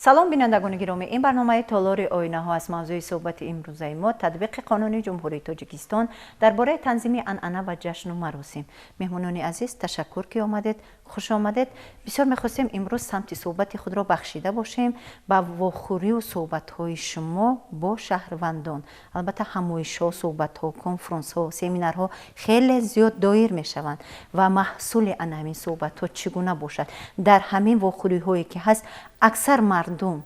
سلام بینندگان گرامی، این برنامه تالار آینه ها از موضوع صحبت امروزه ما تطبیق قانون جمهوری تاجیکستان درباره تنظیم عنعنه و جشن و مراسم. مهمانان عزیز تشکر که آمدید، خوش آمدید. بسیار می‌خواستیم امروز سمت صحبت خود را بخشیده باشیم با واخوری و صحبت های شما با شهروندان. البته همایش‌ها، صحبت‌ها، کنفرانس‌ها، سمینارها خیلی زیاد دایر می‌شوند و محصول همین صحبت‌ها چگونه باشد در همین واخوری‌هایی که هست. اکثر مردم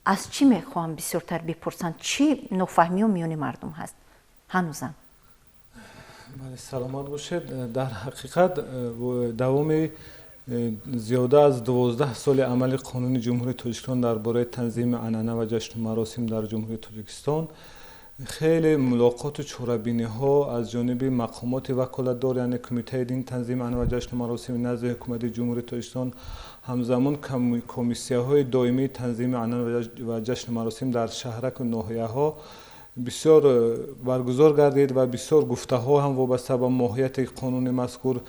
از چی میخوام بسیارتر بپرسند؟ چی نفهمی و میون مردم هست هنوزم؟ بله، سلامت باشید. در حقیقت دوام زیاده از 12 سال عمل قانون جمهوری تاجیکستان درباره تنظیم عنعنه و جشن و مراسم در جمهوری تاجیکستان خیلی ملاقات و چورابینی ها از جانب مقامات وکالتدار، یعنی کمیته دین تنظیم عنعنه و جشن و مراسم نزد حکومت جمهوری تاجیکستان، همزمان کمیسیه های دائمی تنظیم عنعنه و جشن و مراسم در شهرک و ناحیه ها بسیار برگزار گردید و بسیار گفته ها هم وابسته به ماهیت قانون مذکور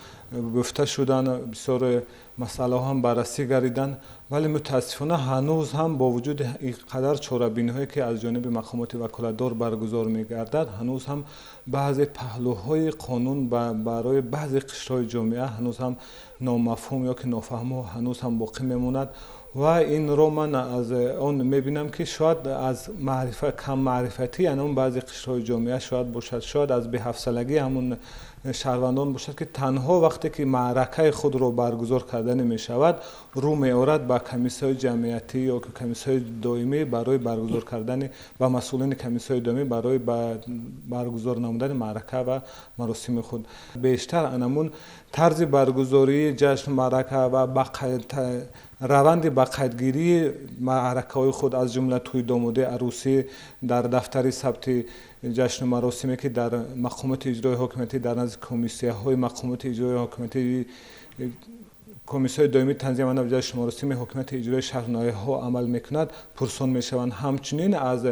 گفته شدن، بسیار مسئله هم بررسی گردیدن، ولی متاسفانه هنوز هم با وجود اینقدر چاره‌بینی هایی که از جانب مقامات وکالتدار برگزار می‌گردد، هنوز هم بعضی پهلوهای قانون برای بعضی قشرهای جامعه هنوز هم نامفهوم یا که نافهم هنوز هم باقی میماند و این رو من از آن میبینم که شاید از کم معرفتی یعنی اون بعضی قشرهای جامعه شاید باشد، شاید از بی‌حوصلگی همون شهروندان باشد که تنها وقتی که معرکه خود رو برگزار کردن می شود رو می آورد به کمیسی‌های جمعیتی یا کمیسی‌های دائمی برای برگزار کردن و مسئولین کمیسی‌های دائمی برای برگزار نمودن معرکه و مراسم خود. بیشتر انمون طرز برگزاری جشن معرکه و روند به قیدگیری معرکه‌های خود از جمله توی دامادی عروسی در دفتر ثبت جشن و مراسمی که در مقامات اجرای حاکمیتی در نزد کمیسیه‌های مقامات اجرای حاکمیتی کمیسیون دائمی تنظیم عنعنه و جشن و مراسم حکومت اجرای شهر ها عمل میکند پرسان میشوند. همچنین از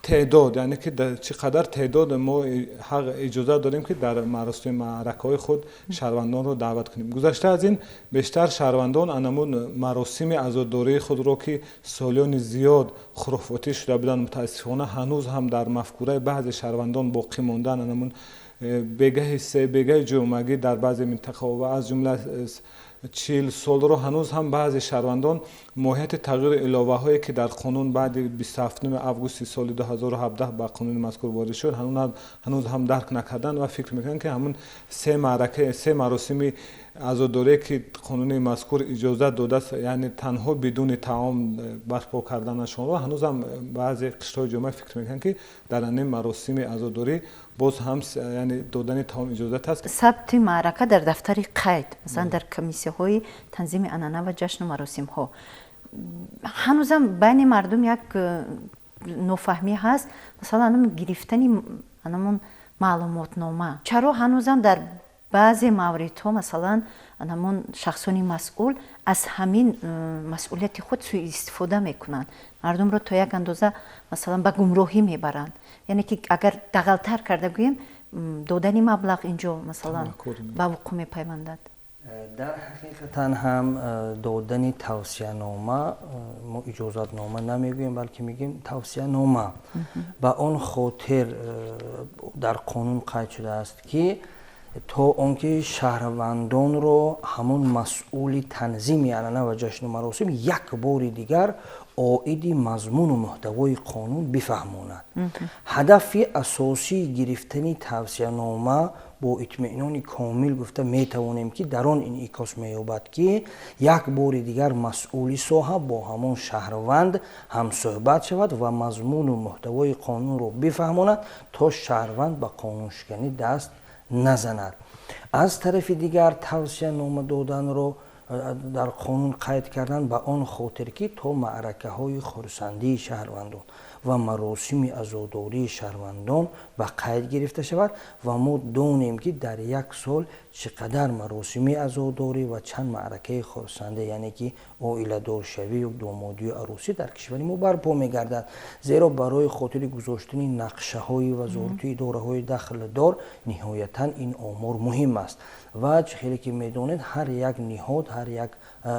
تعداد، یعنی که چقدر تعداد ما حق اجازه داریم که در مراسم معرکه‌های خود شهروندان رو دعوت کنیم. گذشته از این بیشتر شهروندان انمون مراسم عزاداری خود را که سالیان زیاد خرافاتی شده بودن متاسفانه هنوز هم در مفکوره بعضی شهروندان باقی ماندن. انمون بگه جمعگی در بعضی منطقه و از جمله 40 سال رو هنوز هم بعضی شهروندان ماهیت تغییر علاوه هایی که در قانون بعد 27 آگوست سال 2017 با قانون مذکور وارد شد هنوز هم درک نکردن و فکر میکنن که همون سه مراسم عزاداری که قانون مذکور اجازه داده است، یعنی تنها بدون طعام برپا کردنشون رو هنوز هم بعضی قشرهای جامعه فکر میکنن که در این مراسم عزاداری باز هم یعنی دادن طعام اجازه است. ثبت معرکه در دفتر قید مثلا در کمیسیه های تنظیم عنعنه و جشن و مراسم ها هنوزم بین مردم یک نفهمی هست. مثلا گرفتن معلومات نامه چرا هنوزم در بعضی موارد ها مثلا همون شخصانی مسئول از همین مسئولیت خود سوء استفاده میکنند، مردم رو تا یک اندازه مثلا به گمراهی میبرند. یعنی که اگر دغل‌تر کرده گوییم دادن مبلغ اینجا مثلا به وقوع میپیوندد. در حقیقتا هم دادن توصیه نامه ما اجازت نامه نمیگوییم بلکه میگیم توصیه نامه به اون خاطر در قانون قید شده است که تا آنکه شهروندان رو همون مسئول تنظیم عنعنه و جشن و مراسم یک بار دیگر عاید مضمون و محتوای قانون بفهماند. هدف اساسی گرفتن توصیه نامه با اطمینان کامل گفته می توانیم که در آن این ایکاس می‌یابد که یک بار دیگر مسئول ساحه با همون شهروند هم صحبت شود و مضمون و محتوای قانون رو بفهماند تا شهروند به قانون شکنی دست نزند. از طرف دیگر توصیه نامه دادن رو در قانون قید کردن به آن خاطر که تا معرکه های خرسندی شهروندان و مراسم عزاداری شهروندان به قید گرفته شود و ما دانیم که در یک سال چقدر مراسم عزاداری و چند معرکه خرسنده یعنی که عائله دار شوی و دامادی و عروسی در کشور ما برپا می‌گردد. زیرا برای خاطر گذاشتن نقشه های وزارتی اداره های دخل دار نهایتا این آمار مهم است. و خیلی که میدونید هر یک نهاد، هر یک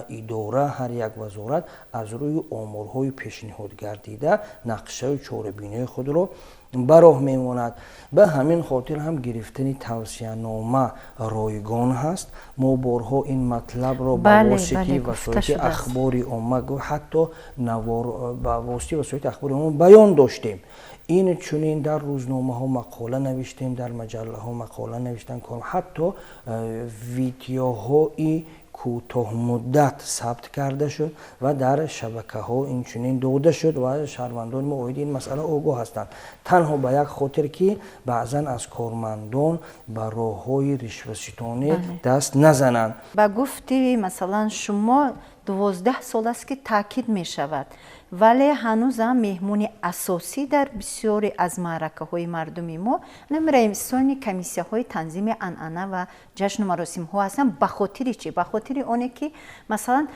اداره، هر یک وزارت از روی امورهای پیشنهاد گردیده نقشه چاره‌بینی خود رو براه میماند. به همین خاطر هم گرفتن توصیه نامه رایگان هست. ما بارها این مطلب رو با واسطه وسایل اخباری عامه، حتی با واسطه وسایل اخباری عامه بیان داشتیم. این چنین در روزنامه ها مقاله نوشتیم، در مجله ها مقاله نوشتن، حتی ویدیوهای کوتاه مدت ثبت کرده شد و در شبکه ها این چنین داده شد و شهروندان ما این مسئله آگاه هستند. تنها به یک خاطر که بعضا از کارمندان به راه‌های رشوه‌ستانی دست نزنند. با گفتی مثلا شما 12 سال است که تاکید می شود، ولی هنوز هم مهمون اساسی در بسیاری از معرکه های مردمی ما رئیسان کمیسیه های تنظیم عنعنه و جشن و مراسم ها هستند. به خاطر چی؟ به خاطر اونه که مثلا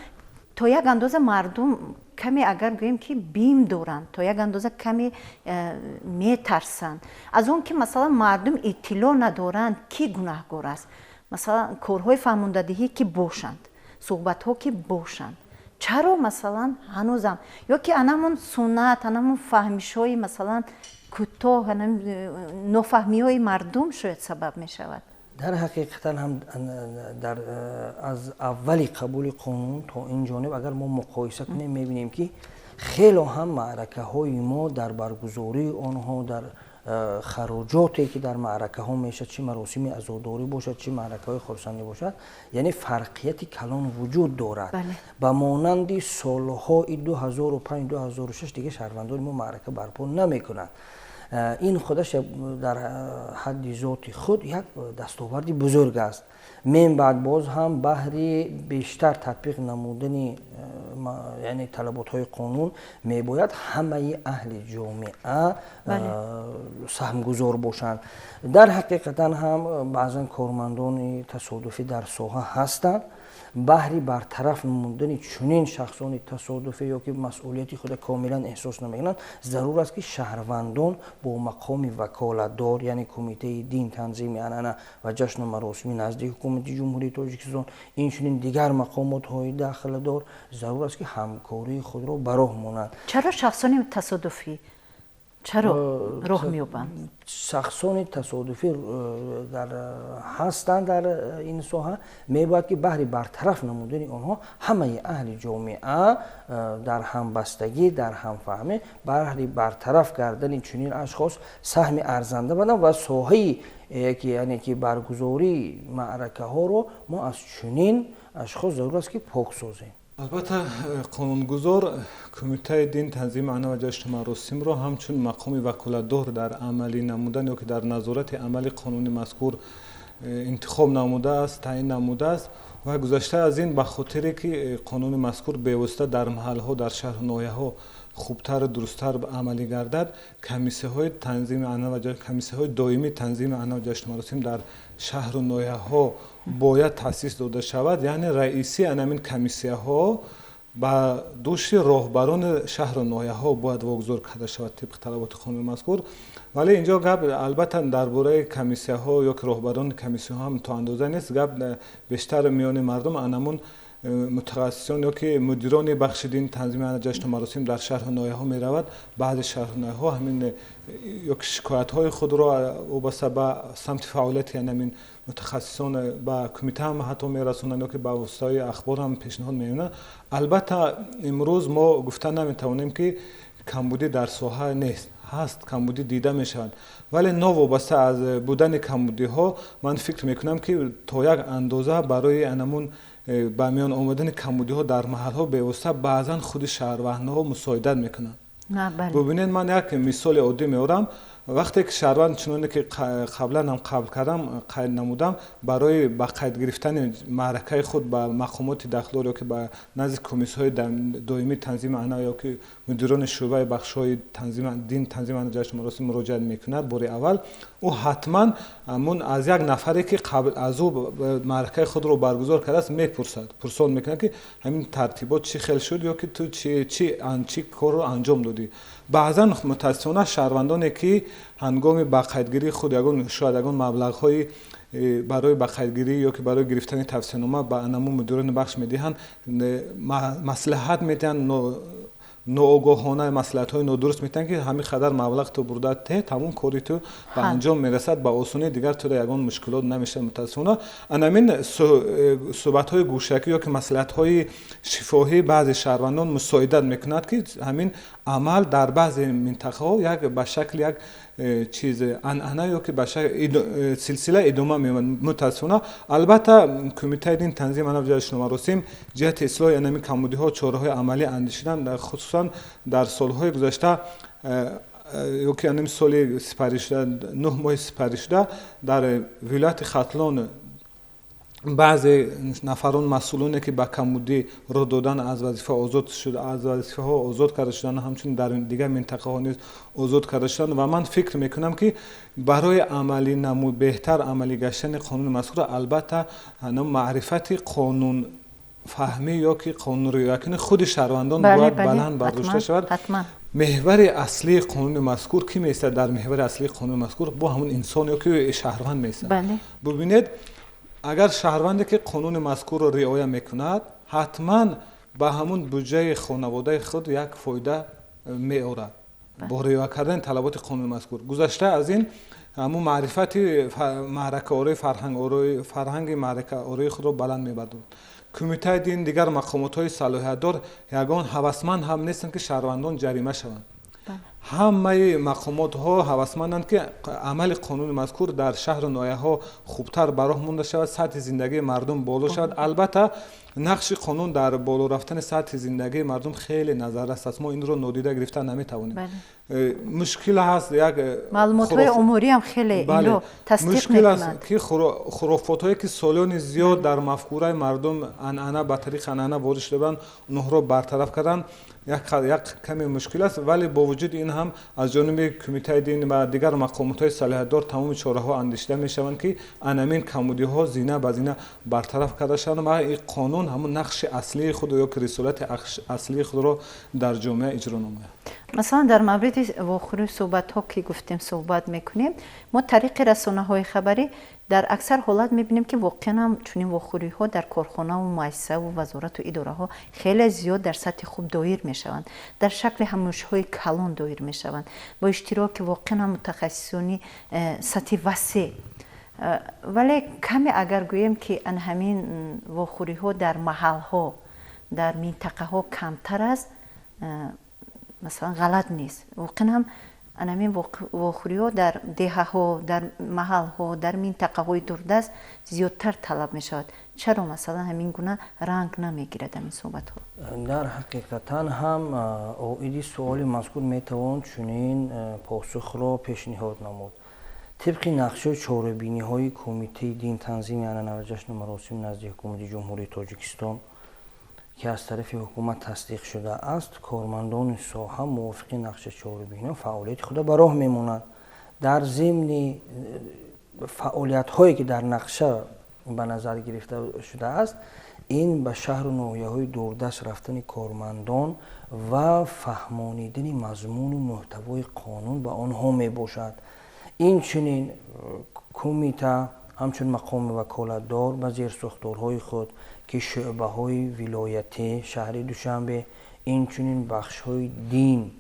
تا یک اندازه مردم کمی اگر گوییم که بیم دارند، تا یک اندازه کمی میترسند از اون که مثلا مردم اطلاع ندارند کی گناهگار است. مثلا کارهای فرماندهی که باشند، صحبت ها که باشند، چرا مثلا هنوزم یا که انمون سنت، انمون فهمیش های مثلا کوتاه، نفهمی های مردم شاید سبب می شود؟ در حقیقت هم از اولی قبول قانون تا این جانب اگر ما مقایسه کنیم میبینیم که خیلی هم معرکه های ما در برگزاری آنها، در خراجاتی که در معرکه ها میشه، چه مراسم عزاداری باشد چه معرکه های خرسندی باشد، یعنی فرقیت کلان وجود دارد. به مانند سالها 2005 2006 دیگه شهروندان ما معرکه برپا نمیکنند. این خودش در حد ذات خود یک دستاوردی بزرگ است. من بعد باز هم بهری بیشتر تطبیق نمودن یعنی طلبات های قانون میباید همه اهل جامعه سهمگزار باشند. در حقیقت هم بعضا کارمندان تصادفی در ساحه هستند. بهری برطرف نمودن چنین شخصان تصادفی یا که مسئولیت خود کاملا احساس نمیکنند، ضرور است که شهروندان با مقام وکالتدار یعنی کمیته دین، تنظیم عنعنه و جشن و مراسم نزدیک حکومت جمهوری تاجیکستان، این چنین دیگر مقامات های داخل دار ضرور است که همکاری خود را براه مانند. چرا شخصان تصادفی چرا راه می‌یابند؟ شخصان تصادفی در هستند در این ساحه، میباید که بهر برطرف نمودن آنها همه اهل جامعه در همبستگی، در همفهمی بهر برطرف کردن چنین اشخاص سهم ارزنده بدن و ساحه یعنی که برگزاری معرکه ها رو ما از چنین اشخاص ضرور است که پاک سازیم. البته قانونگذار کمیته دین تنظیم عنعنه و جشن مراسم را همچون مقام وکالتدار در عملی نمودن یا که در نظارت عملی قانون مذکور انتخاب نموده است، تعیین نموده است و گذشته از این به خاطر که قانون مذکور بی‌واسطه در محل ها، در شهر و ناحیه ها خوبتر و درستتر عملی گردد، کمیسیه های تنظیم عنعنه و کمیسیه های دائمی تنظیم عنعنه و جشن مراسم در شهر و ناحیه ها باید تأسیس داده شود. یعنی رئیسی این کمیسیه ها با دوش راهبران شهر و ناحیه ها باید واگذار کرده شود طبق طلبات قانون مذکور. ولی اینجا گپ البته درباره کمیسیه ها یا که راهبران کمیسیه ها هم تا اندازه نیست، گپ بیشتر میان مردم انمون متخصصان یا که مدیران بخش دین تنظیم عنعنه جشن و مراسم در شهر و ناحیه ها می رود. بعد شهر و ناحیه ها همین یا که شکایت های خود را وابسته به سمت فعالیت یعنی همین متخصصان با کمیته هم حتی می رسونند یا که با واسطه اخبار هم پیشنهاد می‌کنند. البته امروز ما گفتن نمی‌توانیم که کمبودی در ساحه نیست، هست، کمبودی دیده می شود، ولی نوابسته از بودن کمبودی ها من فکر میکنم که تا یک اندازه برای انمون با میان آمدن کمبودی ها در محل ها بی‌واسطه بعضا خود شهروند ها مساعدت میکنن. ببینید من یک مثال عادی میارم. وقتی که شهروند چنانه که قبلا هم قبل کردم قید نمودم، برای با قید گرفتن معرکه خود با مقامات داخلی یا که با نزد کمیسیون های دائمی تنظیم عنعنه یا که مدیران شعبه بخش های تنظیم دین تنظیم عنعنه جشن مراسم مراجعه میکند، بار اول او حتما همون از یک نفری که قبل از او معرکه خود رو برگزار کرده است میپرسد، پرسان میکنه که همین ترتیبات چی خیل شد یا که تو چی کار رو انجام دادی. بعضا متاسفانه شهروندانی که هنگام با قیدگیری خود شاید یگان مبلغ‌های برای بخیرگیری یا که برای گرفتن توصیه‌نامه به انمو مدیران بخش میدهند مصلحت میدن ناآگاهانه مصلحت‌های نادرست میتن که همین قدر مبلغ تو برده ته تمام کاری تو به انجام میرسد با آسونی دیگر تو یگان مشکلات نمیشه متاسفانه انامین صحبت‌های گوشکی یا که مصلحت‌های شفاهی بعضی شهروندان مساعدت میکند که همین عمل در بعضی منطقه‌ها یک به شکل یک چیز عنعنه یا که به شکل سلسله ادامه می‌یابد متاسفانه البته کمیته دین تنظیم انانا و جشن و مراسم جهت اصلاح انمی کمبودی‌ها چاره‌های عملی اندیشیدن خصوصا در سال‌های گذشته یا که انمی سال سپری شده 9 ماه سپری شده در ولایت ختلان بعضی نفران مسئولانی که با کمبودی رو دادن از وظیفه آزاد شده از وظیفه ها آزاد کرده شدن همچنین در دیگر منطقه ها نیز آزاد کرده شدن و من فکر میکنم که برای عملی نمود بهتر عملی گشتن قانون مذکور البته معرفت قانون فهمی یا که قانون رعایت خود شهروندان باید بلند برداشته شود. محور اصلی قانون مذکور کی میسته؟ در محور اصلی قانون مذکور با همون انسان یا که شهروند میسته. ببینید اگر شهروندی که قانون مذکور را رعایت میکند حتما به همون بودجه خانواده خود یک فایده میآورد با رعایت کردن طلبات قانون مذکور. گذشته از این همون معرفت معرکه آرای فرهنگ معرکه آرای خود را بلند میبرد. کمیته دین دیگر مقامات صلاحیت دار یگان هوسمند هم نیستند که شهروندان جریمه شوند. همه مقامات ها هوسمندند که عمل قانون مذکور در شهر و ناحیه ها خوبتر براه مونده شود، سطح زندگی مردم بالا شود. البته نقش قانون در بالا رفتن سطح زندگی مردم خیلی نظررس است، ما این رو نادیده گرفتن نمیتوانیم. مشکل هست یک معلومات های عمومی هم خیلی این رو تصدیق مشکل است که خرافات هایی که سالیان زیاد در مفکوره مردم عنعنه به طریق عنعنه وارد شدن اونها رو برطرف کردن یک کمی مشکل است، ولی با وجود این هم از جانب کمیته دین و دیگر مقامات های صلاحیت دار تمام چاره ها اندیشیده می شوند که انمین کمبودی ها زینه به زینه برطرف کرده شوند و این قانون همون نقش اصلی خود یا که رسالت اصلی خود را در جامعه اجرا نماید. مثلا در مورد واخوری صحبت ها که گفتیم صحبت میکنیم، ما طریق رسانه های خبری در اکثر حالت میبینیم که واقعا هم چنین واخوری ها در کارخانه و مؤسسه و وزارت و اداره ها خیلی زیاد در سطح خوب دایر میشوند، در شکل همایش های کلان دایر میشوند با اشتراک واقعا هم متخصصانی سطح وسیع. ولی کمی اگر گوییم که ان همین واخوری ها در محل ها در منطقه ها کمتر است، مثلا غلط نیست. واقعا هم انمین واخوری ها در دهه ها، در محل ها، در منطقه های دوردست زیادتر طلب می شود. چرا مثلا همین گونه رنگ نمیگیرد این صحبت ها؟ در حقیقتا هم اویدی سوال مذکور می توان چنین پاسخ را پیشنهاد نمود. طبق نقشه چاره‌بینی های کمیته دین تنظیم انانا و جشن و مراسم نزد حکومت جمهوری تاجیکستان که از طرف حکومت تصدیق شده است، کارمندان ساحه موافق نقشه چاره‌بینی فعالیت خود به راه میمونند. در ضمن فعالیت هایی که در نقشه به نظر گرفته شده است، این به شهر و ناحیه های دوردست رفتن کارمندان و فهمانیدن مضمون و محتوای قانون به آنها می باشد. این چنین کمیته همچون مقام وکالتدار به زیر ساختارهای خود که شعبه های ولایتی شهر دوشنبه، این چنین بخش های دین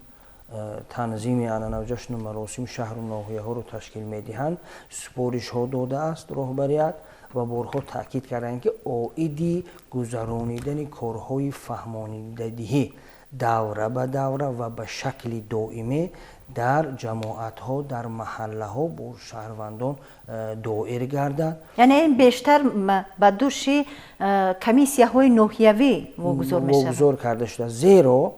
تنظیم انانا و جشن و مراسم شهر و ناحیه ها رو تشکیل میدهند، سپارش ها داده است رهبریت و بارها تاکید کردند که عایدی گذرانیدن کارهای فهمانیدهی دوره به دوره و به شکل دائمی در جماعت ها در محله ها با شهروندان دایر گردد. یعنی این بیشتر به دوش کمیسیه های ناحیوی واگذار کرده شده، زیرا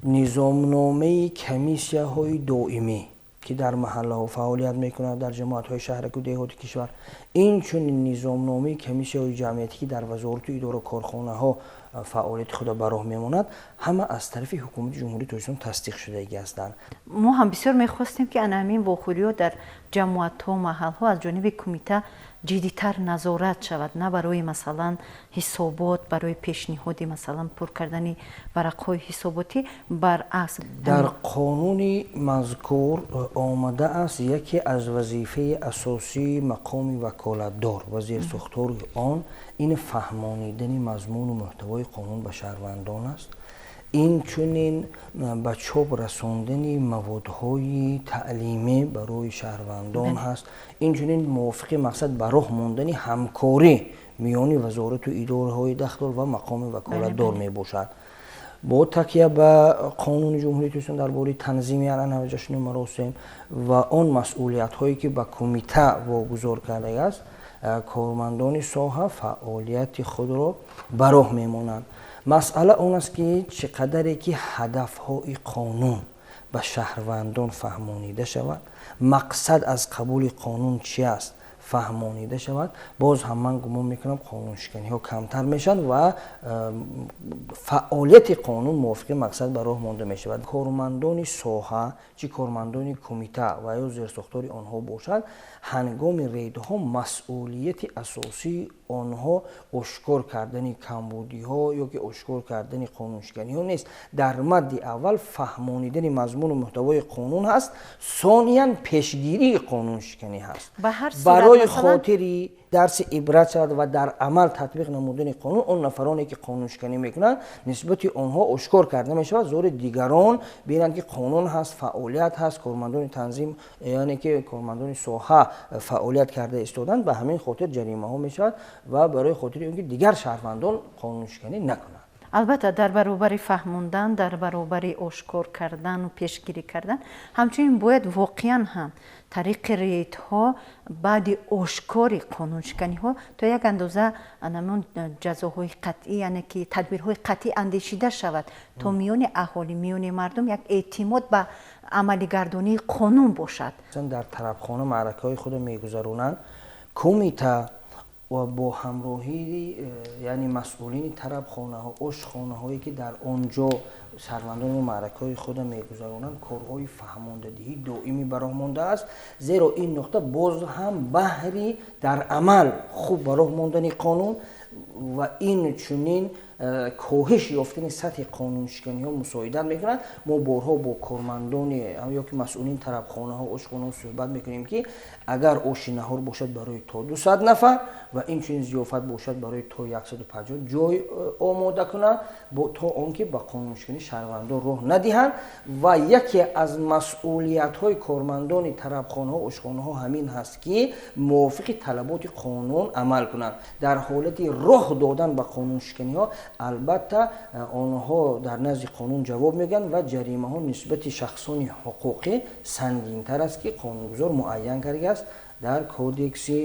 نظامنامه کمیسیه های دائمی که در محله ها فعالیت میکنند در جماعت های شهرک و دهات کشور، این چون نظامنامه کمیسیه های جمعیتی که در وزارت و اداره کارخانه ها فعالیت خود به راه میماند، همه از طرف حکومت جمهوری تاجیکستان تصدیق شده هستند. ما هم بسیار میخواستیم که همین واخوری ها در جماعت ها و محل ها از جانب کمیته ҷиддитар назорат шавад, на барои масалан ҳисобот, барои пешниҳоди масалан пур кардани варақҳои ҳисоботӣ, баръакс дар қонуни мазкур омада аст яке аз вазифаи асосии мақоми ваколатдор ва зерсохтори он ин фаҳмонидани мазмуну муҳтавои қонун ба шаҳрвандон аст. инчунин ба чоп расондани маводҳои таълимӣ барои шаҳрвандон ҳаст. инчунин мувофиқи мақсад ба роҳ мондани ҳамкорӣ миёни вазорату идораҳои дахтор ва мақоми ваколатдор мебошад. бо такя ба қонуни ҷумҳурии тоҷикистон дар бораи танзими анъана ва ҷашну маросим ва он масъулиятҳое ки ба кумита вогузор кардагааст, кормандони соҳа фаъолияти худро ба роҳ мемонанд. масъала он аст ки чӣ қадаре ки ҳадафҳои қонун ба шаҳрвандон фаҳмонида шавад, мақсад аз қабули қонун чӣ аст фаҳмонида шавад, боз ҳам ман гумон мекунам қонуншиканиҳо камтар мешаванд ва фаъолияти қонун мувофиқи мақсад ба роҳ монда мешавад. кормандони соҳа чӣ кормандони кумита ва ё зерсохтори онҳо бошад, ҳангоми рейдҳо масъулияти асосии онҳо ошкор кардани камбудиҳо ё ки ошкор кардани қонуншиканиҳо нест. дар мадди аввал фаҳмонидани мазмуну муҳтавои қонун ҳаст, сониян пешгирии қонуншиканӣ ҳаст. барои хотири дарси ибрат шавад ва дар амал татбиқ намудани қонун, он нафароне ки қонуншиканӣ мекунанд нисбати онҳо ошкор карда мешавад, зори дигарон бинанд ки қонун ҳаст, фаъолият ҳаст, кормандони танзим яъне ки кормандони соҳа фаъолият карда истоданд, ба ҳамин хотир ҷаримаҳо мешавад ва барои хотири он ки дигар шаҳрвандон қонуншиканӣ накунанд. албатта дар баробари фаҳмондан, дар баробари ошкор кардану пешгирӣ кардан, ҳамчунин бояд воқеан ҳам тариқи рейдҳо баъди ошкори қонуншиканиҳо то як андоза намун ҷазоҳои қатъӣ, яъне ки тадбирҳои қатъӣ андешида шавад, то миёни аҳолӣ, миёни мардум як эътимод ба амалигардонии қонун бошад. дар тарабхона маъракаҳои худро мегузаронанд. кумита ва бо ҳамроҳии яъне масъулини тарабхонаҳо, ошхонаҳое ки дар он ҷо шаҳрвандони маъракаҳои худро мегузаронанд, корҳои фаҳмондадиҳӣ доимӣ ба роҳ мондааст, зеро ин нуқта боз ҳам баҳри дар амал хуб ба роҳ мондани қонун ва инчунин коҳиш ёфтани сатҳи қонуншиканиҳо мусоидат мекунад. мо борҳо бо кормандони ё ки масъулини тарабхонаҳо, ошхонаҳо суҳбат мекунем ки агар оши наҳор бошад барои то 200 нафар ва инчунин зиёфат бошад барои то 150 ҷой омода кунанд, то он ки ба қонуншиканӣ шаҳрвандон роҳ надиҳанд. ва яке аз масъулиятҳои кормандони тарабхонаҳо, ошхонаҳо ҳамин ҳаст ки мувофиқи талаботи қонун амал кунанд. дар ҳолати роҳ додан ба қонуншиканиҳо албатта онҳо дар назди қонун ҷавоб мегӯянд ва ҷаримаҳо нисбати шахсони ҳуқуқӣ сангинтар аст ки қонунгузор муайян кардааст дар кодекси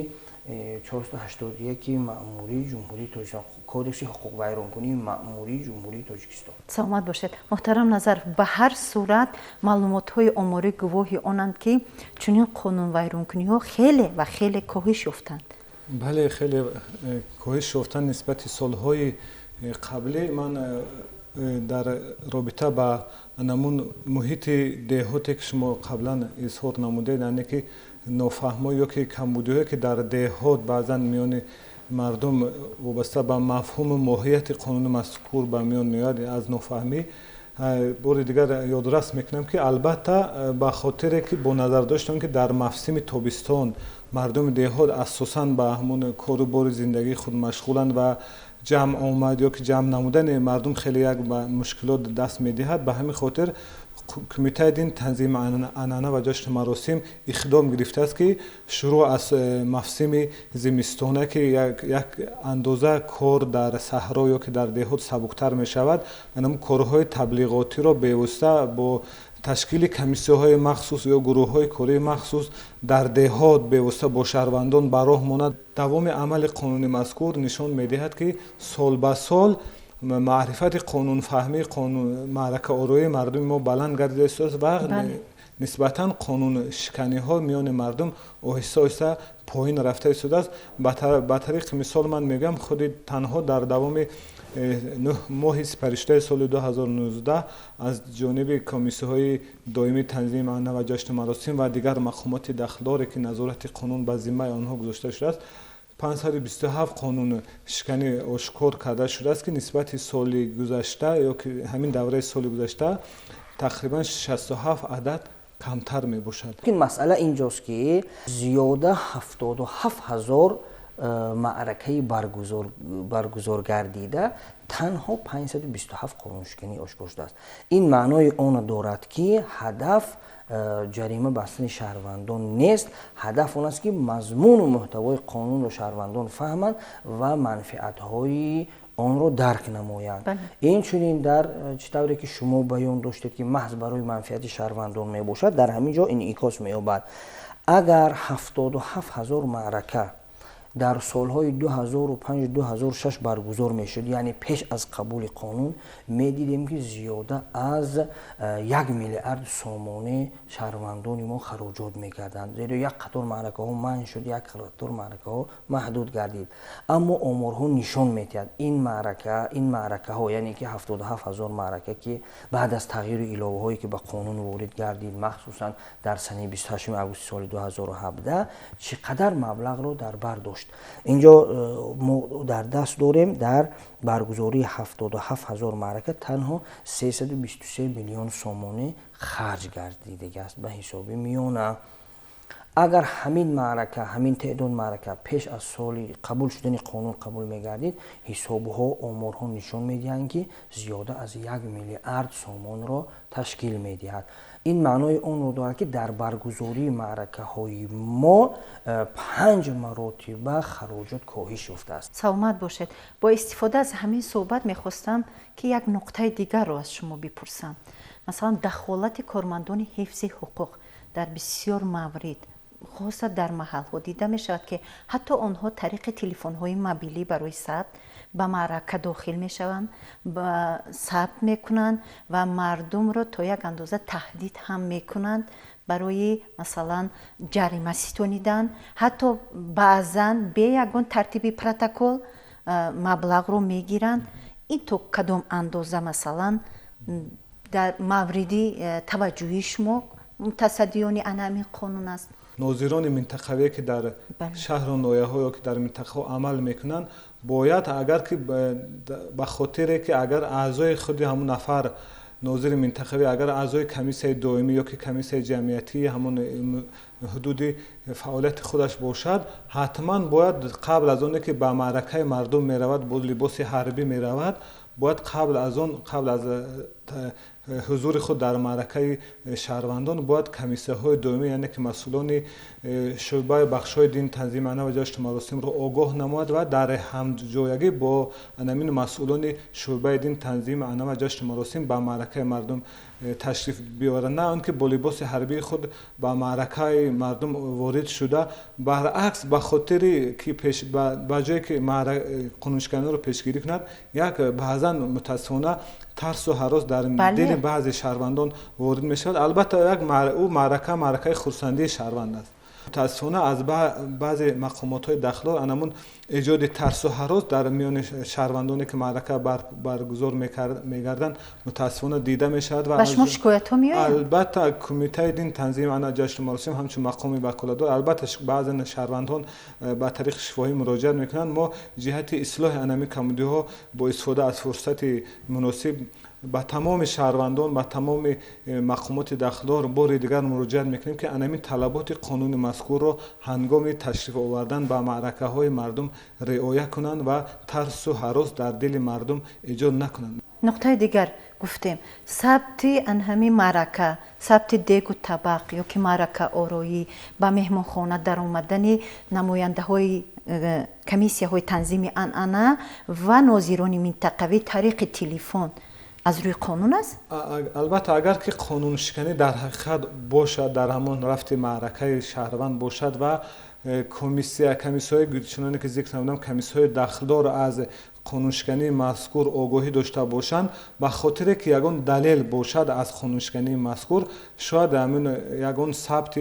481 маъмурии ҷумҳурии тоҷикистон, кодекси ҳуқуқвайронкунии маъмурии ҷумҳурии тоҷикистон. саломат бошед. муҳтарам Назар, ба ҳар сурат маълумотҳои оморӣ гувоҳи онанд ки чунин қонунвайронкуниҳо хеле ва хеле коҳиш ёфтанд. бале, хеле коҳиш ёфтанд нисбати солҳои қаблӣ. ман дар робита ба намун муҳити деҳоте ки шумо қаблан изҳор намудед, яъне ки нофаҳмо ё ки камбудиҳое ки дар деҳот баъзан миёни мардум вобаста ба мафҳуму моҳияти қонуни мазкур ба миён меояд аз нофаҳмӣ. бори дигар ёдрас мекунам ки албатта ба хотире ки бо назар доштам ки дар мавсими тобистон мардуми деҳот асосан ба ҳамун кору бори зиндагии худ машғуланд ва ҷамъ омад ё ки ҷамъ намудани мардум хеле як ба мушкилот даст медиҳад. ба ҳамин хотир кумитаи дин танзими анъана ва ҷашну маросим иқдом гирифтааст ки шурӯъ аз мавсими зимистона ки як андоза кор дар саҳро ё ки дар деҳот сабуктар мешавад, корҳои таблиғотиро бевосита бо ташкили комиссияҳои махсус ё гурӯҳҳои кории махсус дар деҳот бевосита бо шаҳрвандон ба роҳ монад. давоми амали қонуни мазкур нишон медиҳад ки сол ба сол маърифати қонунфаҳмӣ, маъракаороии мардуми мо баланд гардида истодааст ва нисбатан қонуншиканиҳо миёни мардум оҳиста оҳиста поин рафта истодааст. ба тариқи мисол ман мегӯям худи танҳо дар давоми 9 моҳи сипаришдаи соли 2019 аз ҷониби комиссияҳои доимии танзими анъана ва ҷашну маросим ва дигар мақомоти дахлдоре ки назорати қонун ба зиммаи онҳо гузошта шудааст, 527 قانون شکنی آشکار کرده شده است که نسبت سال گذشته یا که همین دوره سال گذشته تقریبا 67 عدد کمتر می باشد. این مسئله اینجاست که زیاده 77,000 معرکه برگزار گردیده تنها 527 قانون شکنی آشکار شده است. این معنای آن دارد که هدف جریمه بستن شهروندان نیست، هدف آن است که مضمون و محتوای قانون را شهروندان فهمند و منفعت‌های آن را درک نمایند. این چنین در چطوری که شما بیان داشتید که محض برای منفعت شهروندان می باشد، در همین جا این انعکاس می یابد. اگر 77,000 معرکه در سالهای 2005-2006 برگزار می شد، یعنی پیش از قبول قانون، می دیدیم که زیاده از 1 میلیارد سامانه شهروندان ما خراجات می کردند، زیرا یک قطار معرکه ها منع شد، یک قطار معرکه ها محدود گردید. اما آمارها نشان می دهد این معرکه ها، یعنی که 77,000 معرکه که بعد از تغییر الهه هایی که به قانون وارد گردید، مخصوصا در سنه 28 آگوست سال 2017، چقدر مبلغ رو در بر داشت. اینجا ما در دست داریم در برگزاری 77,000 معرکه تنها 323 میلیون سامانه خرج گردیده است. به حساب میانه اگر همین معرکه، همین تعداد معرکه پیش از سال قبول شدن قانون قبول میگردید، حسابها آمارها نشان میدهند که زیاده از 1 میلیارد سامان را تشکیل میدهد. این معنای اون رو دارد که در برگزاری معرکه های ما 5 مراتب خراجات کاهش یافته است. سلامت باشید. با استفاده از همین صحبت میخواستم که یک نقطه دیگر رو از شما بپرسم. مثلا دخالت کارمندان حفظ حقوق در بسیار موارد، خاصه در محل ها دیده می شود که حتی آنها طریق تلفن های موبیلی برای ثبت به معرکه داخل می شوند، ثبت می کنند و مردم را تا یک اندازه تهدید هم می کنند برای مثلا جریمه ستانیدن. حتی بعضا به یگان ترتیب پروتکل مبلغ رو می گیرند. این تو کدام اندازه مثلا در موردی توجهی شما متصدیان همین قانون است؟ ناظران منطقوی که در شهر و نایه ها یا که در منطقه عمل میکنن باید اگر که به خاطر که اگر اعضای خود همون نفر ناظر منطقوی اگر اعضای کمیسیه دائمی یا که کمیسیه جمعیتی همون حدود فعالیت خودش باشد، حتما باید قبل از اون که به معرکه مردم میرود با لباس حربی میرود، باید قبل از حضور خود در معرکه شهروندان باید کمیسیه های دائمی، یعنی که مسئولان شعبه بخش‌های دین تنظیم عنعنه و جشن مراسم را آگاه نماید و در همجایگی با همین مسئولان شعبه دین تنظیم عنعنه و جشن مراسم به معرکه مردم تشریف بیارند، نه آنکه با لباس حربی خود به معرکه مردم وارد شده. برعکس به خاطر که به جایی که قانون شکنی رو پیشگیری کند، یک بعضا متاسفانه ترس و هراس در دل بعضی شهروندان وارد می شود. البته یک معرکه خرسندی شهروند است. متاسفانه از بعضی مقامات های داخلی انمون ایجاد ترس و هراس در میان شهروندانی که معرکه برگزار میگردند متاسفانه دیده می شود و شما شکایت ها میآید؟ البته کمیته دین تنظیم عنعنه جشن مراسم همچون مقامی وکالت‌دار، البته بعضی شهروندان با طریق شفاهی مراجعه میکنند. ما جهت اصلاح انمی کمودی ها با استفاده از فرصت مناسب با تمام شهروندان با تمام مقامات داخلدار بار دیگر مراجعه میکنیم که انمی طلبات قانون مذکور را هنگام تشریف آوردن به معرکه های مردم رعایت کنند و ترس و هراس در دل مردم ایجاد نکنند. نقطه دیگر گفتیم ثبت انهمی معرکه، ثبت دیگ و طبق یا که معرکه آرایی به مهمانخانه در آمدن نماینده های کمیسیه های تنظیم عنعنه و ناظران منطقوی طریق تلفن از روی قانون است؟ البته اگر که قانون شکنی در حقیقت باشد، در همان رفت معرکه شهروند باشد و کمیسیه های چنانه که ذکر نمودم کمیسیه داخلدار از قانون شکنی مذکور آگاهی داشته باشند، به خاطر که یگان دلیل باشد از قانون شکنی مذکور، شاید همین یگان ثبت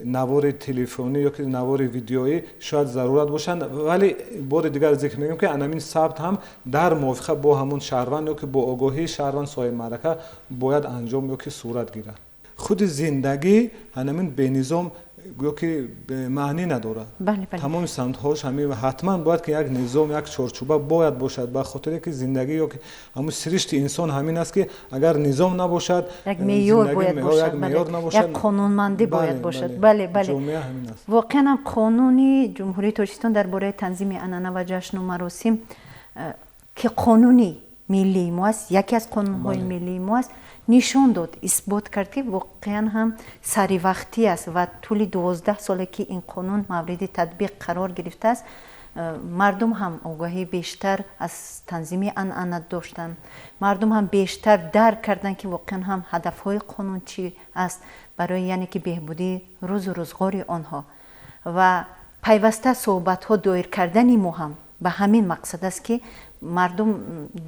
نوار تلفنی یا که نوار ویدیویی شاید ضرورت باشند، ولی بار دیگر ذکر میگم که همین ثبت هم در موافقه با همون شهروند یا که با آگاهی شهروند صاحب معرکه باید انجام یا که صورت گیرد. خود زندگی همین به نظام گویا که معنی نداره. بله. تمام سمت‌هاش همین و حتما باید که یک نظام، یک چارچوبه باید باشد، به خاطر که زندگی یا که همون سرشت انسان همین است که اگر نظام نباشد، یک معیار باید باشد، یک معیار نباشد، یک قانونمندی باید باشد. بله. بله. همین است. واقعا هم قانون جمهوری تاجیکستان درباره تنظیم عنعنه و جشن و مراسم که قانونی ملی ما است، یکی از قانون‌های ملی ما است، نشان داد، اثبات کرد که واقعا هم سری وقتی است و طول 12 ساله که این قانون مورد تطبیق قرار گرفته است، مردم هم آگاهی بیشتر از تنظیم عنعنه داشتن، مردم هم بیشتر درک کردن که واقعا هم هدفهای قانون چی است برای یعنی که بهبودی روز و روزگار آنها و پیوسته صحبت ها دایر کردن ما هم به همین مقصد است که مردم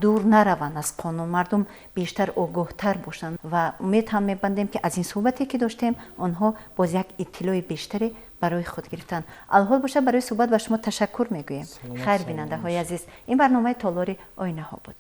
دور نروند از قانون، مردم بیشتر آگاه‌تر باشند و امید هم می‌بندیم که از این صحبتی که داشتیم آنها باز یک اطلاع بیشتری برای خود گرفتن. الحال باشه برای صحبت به شما تشکر میگویم. خیر بیننده های عزیز، این برنامه تالار آینه ها بود.